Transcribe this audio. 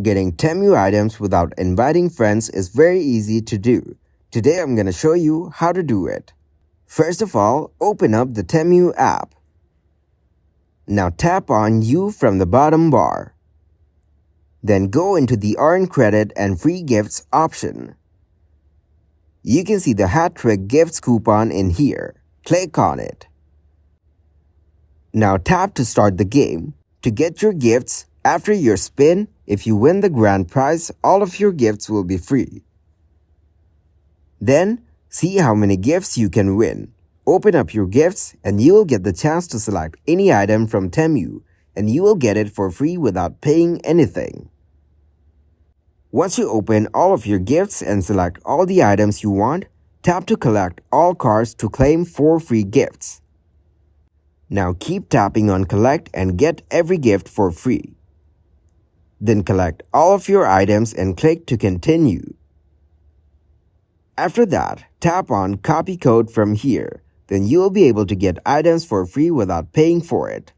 Getting Temu items without inviting friends is very easy to do. Today I'm going to show you how to do it. First of all, open up the Temu app. Now tap on U from the bottom bar. Then go into the Earn Credit and Free Gifts option. You can see the Hat Trick Gifts coupon in here. Click on it. Now tap to start the game. To get your gifts, after your spin, if you win the grand prize, all of your gifts will be free. Then, see how many gifts you can win. Open up your gifts and you will get the chance to select any item from Temu and you will get it for free without paying anything. Once you open all of your gifts and select all the items you want, tap to collect all cards to claim 4 free gifts. Now keep tapping on collect and get every gift for free. Then collect all of your items and click to continue. After that, tap on copy code from here. Then you will be able to get items for free without paying for it.